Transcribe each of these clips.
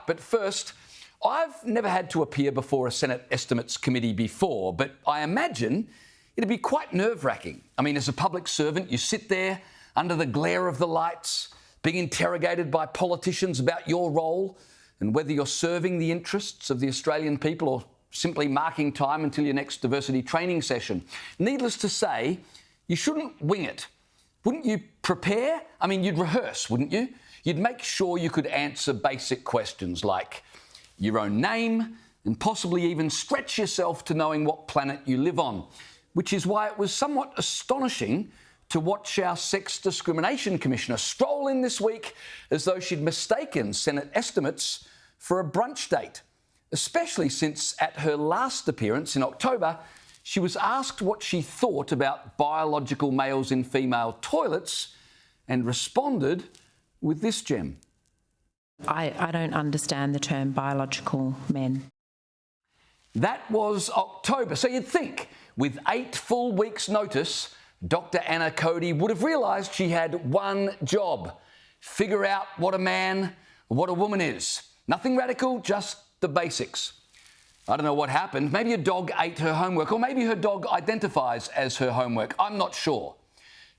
up. But first, I've never had to appear before a Senate Estimates Committee before, but I imagine it'd be quite nerve-wracking. I mean, as a public servant, you sit there under the glare of the lights, being interrogated by politicians about your role and whether you're serving the interests of the Australian people or simply marking time until your next diversity training session. Needless to say, you shouldn't wing it. Wouldn't you prepare? I mean, you'd rehearse, wouldn't you? You'd make sure you could answer basic questions like your own name and possibly even stretch yourself to knowing what planet you live on, which is why it was somewhat astonishing to watch our Sex Discrimination Commissioner stroll in this week as though she'd mistaken Senate estimates for a brunch date, especially since at her last appearance in October, she was asked what she thought about biological males in female toilets and responded with this gem. I don't understand the term biological men. That was October. So you'd think, with 8 full weeks' notice, Dr. Anna Cody would have realised she had one job: figure out what a man, what a woman is. Nothing radical, just the basics. I don't know what happened. Maybe a dog ate her homework, or maybe her dog identifies as her homework. I'm not sure.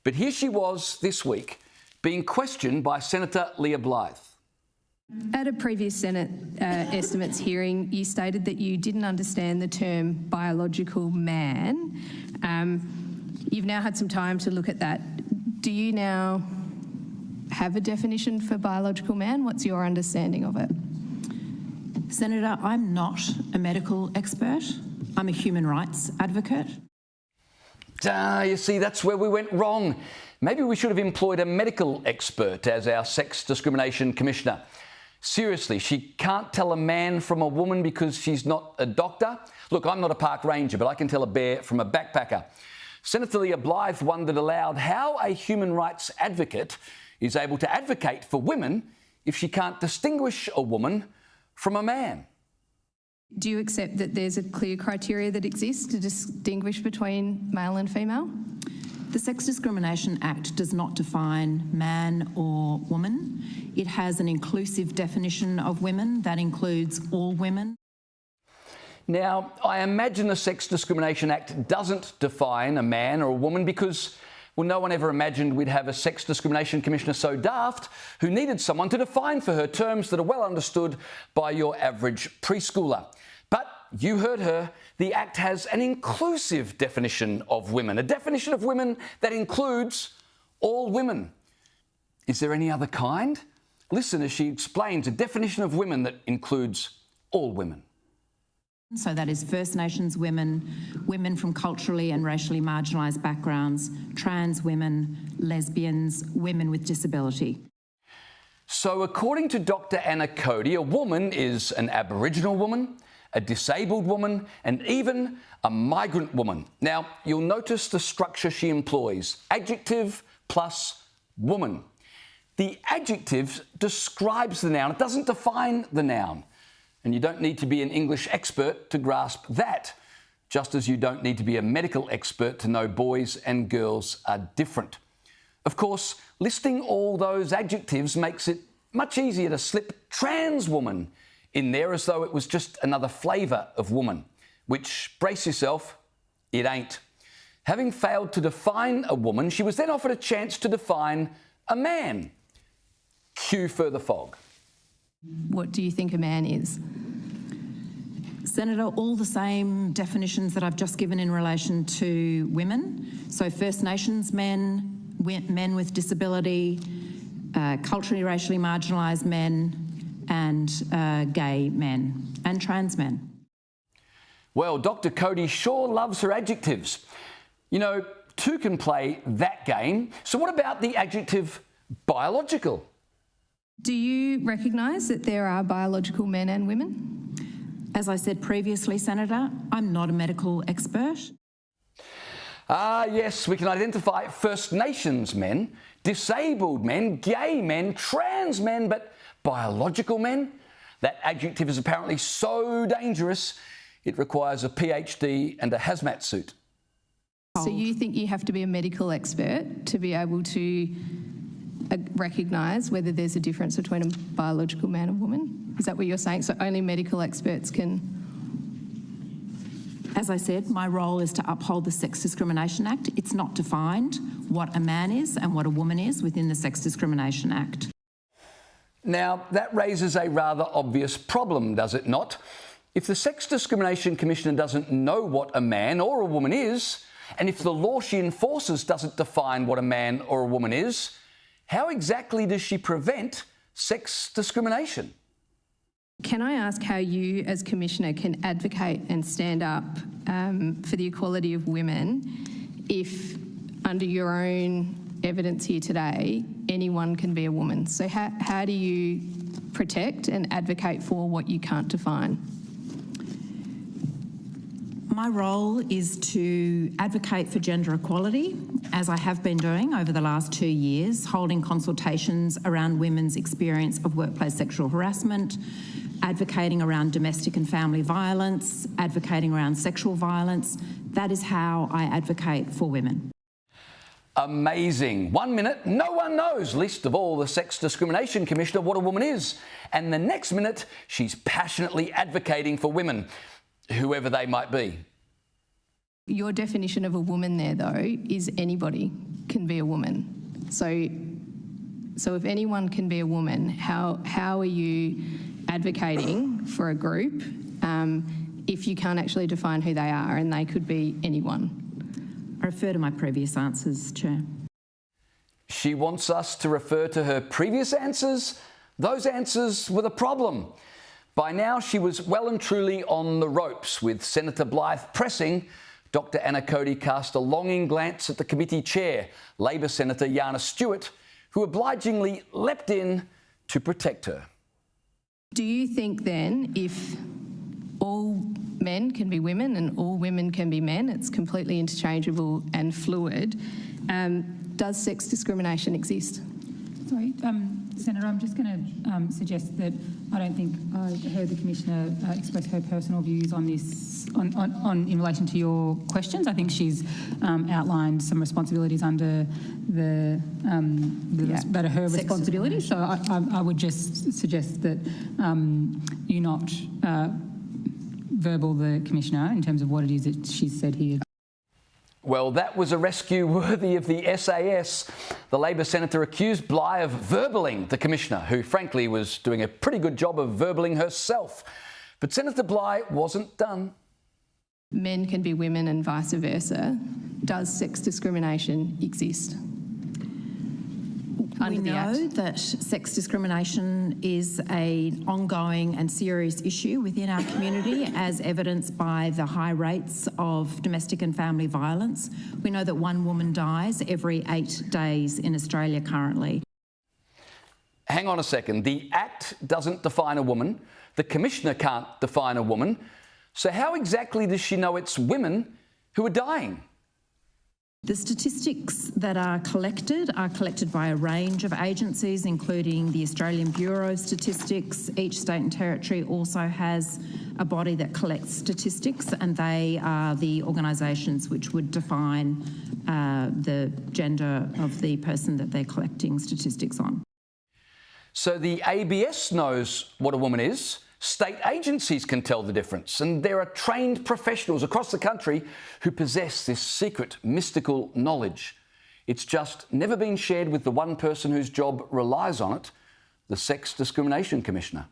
But here she was this week, being questioned by Senator Leah Blythe. At a previous Senate estimates hearing, you stated that you didn't understand the term biological man. You've now had some time to look at that. Do you now have a definition for biological man? What's your understanding of it? Senator, I'm not a medical expert. I'm a human rights advocate. You see, that's where we went wrong. Maybe we should have employed a medical expert as our Sex Discrimination Commissioner. Seriously, she can't tell a man from a woman because she's not a doctor? Look, I'm not a park ranger, but I can tell a bear from a backpacker. Senator Leah Blythe wondered aloud how a human rights advocate is able to advocate for women if she can't distinguish a woman from a man. Do you accept that there's a clear criteria that exists to distinguish between male and female? The Sex Discrimination Act does not define man or woman. It has an inclusive definition of women that includes all women. Now, I imagine the Sex Discrimination Act doesn't define a man or a woman because, well, no one ever imagined we'd have a Sex Discrimination Commissioner so daft who needed someone to define for her terms that are well understood by your average preschooler. But you heard her. The Act has an inclusive definition of women, a definition of women that includes all women. Is there any other kind? Listen as she explains a definition of women that includes all women. So that is First Nations women, women from culturally and racially marginalised backgrounds, trans women, lesbians, women with disability. So according to Dr. Anna Cody, a woman is an Aboriginal woman, a disabled woman, and even a migrant woman. Now, you'll notice the structure she employs: adjective plus woman. The adjective describes the noun. It doesn't define the noun. And you don't need to be an English expert to grasp that, just as you don't need to be a medical expert to know boys and girls are different. Of course, listing all those adjectives makes it much easier to slip trans woman in there as though it was just another flavour of woman, which, brace yourself, it ain't. Having failed to define a woman, she was then offered a chance to define a man. Cue further fog. What do you think a man is? Senator, all the same definitions that I've just given in relation to women. So First Nations men, men with disability, culturally, racially marginalised men, and gay men, and trans men. Well, Dr. Cody sure loves her adjectives. You know, two can play that game. So what about the adjective biological? Do you recognise that there are biological men and women? As I said previously, Senator, I'm not a medical expert. Yes, we can identify First Nations men, disabled men, gay men, trans men, but biological men? That adjective is apparently so dangerous, it requires a PhD and a hazmat suit. So you think you have to be a medical expert to be able to recognise whether there's a difference between a biological man and woman? Is that what you're saying? So only medical experts can... As I said, my role is to uphold the Sex Discrimination Act. It's not defined what a man is and what a woman is within the Sex Discrimination Act. Now, that raises a rather obvious problem, does it not? If the Sex Discrimination Commissioner doesn't know what a man or a woman is, and if the law she enforces doesn't define what a man or a woman is, how exactly does she prevent sex discrimination? Can I ask how you, as Commissioner, can advocate and stand up for the equality of women if, under your own evidence here today, anyone can be a woman? So how do you protect and advocate for what you can't define? My role is to advocate for gender equality, as I have been doing over the last 2 years, holding consultations around women's experience of workplace sexual harassment, advocating around domestic and family violence, advocating around sexual violence. That is how I advocate for women. Amazing. 1 minute, no one knows, least of all the Sex Discrimination Commissioner, what a woman is. And the next minute, she's passionately advocating for women, whoever they might be. Your definition of a woman there, though, is anybody can be a woman. So if anyone can be a woman, how are you advocating for a group if you can't actually define who they are and they could be anyone? I refer to my previous answers, Chair. She wants us to refer to her previous answers? Those answers were the problem. By now, she was well and truly on the ropes, with Senator Blythe pressing. Dr Anna Cody cast a longing glance at the committee chair, Labor Senator Yana Stewart, who obligingly leapt in to protect her. Do you think then, if all men can be women and all women can be men, it's completely interchangeable and fluid, does sex discrimination exist? Sorry, Senator, I'm just going to suggest that I don't think I heard the Commissioner express her personal views on this, in relation to your questions. I think she's outlined some responsibilities under that are her responsibility. So I would just suggest that you not verbal the Commissioner in terms of what it is that she's said here. Well, that was a rescue worthy of the SAS. The Labor Senator accused Bligh of verballing the Commissioner, who frankly was doing a pretty good job of verballing herself. But Senator Bligh wasn't done. Men can be women and vice versa. Does sex discrimination exist? We know that sex discrimination is an ongoing and serious issue within our community, as evidenced by the high rates of domestic and family violence. We know that 1 woman dies every 8 days in Australia currently. Hang on a second. The Act doesn't define a woman. The Commissioner can't define a woman. So how exactly does she know it's women who are dying? The statistics that are collected by a range of agencies, including the Australian Bureau of Statistics. Each state and territory also has a body that collects statistics, and they are the organisations which would define the gender of the person that they're collecting statistics on. So the ABS knows what a woman is. State agencies can tell the difference, and there are trained professionals across the country who possess this secret, mystical knowledge. It's just never been shared with the one person whose job relies on it, the Sex Discrimination Commissioner.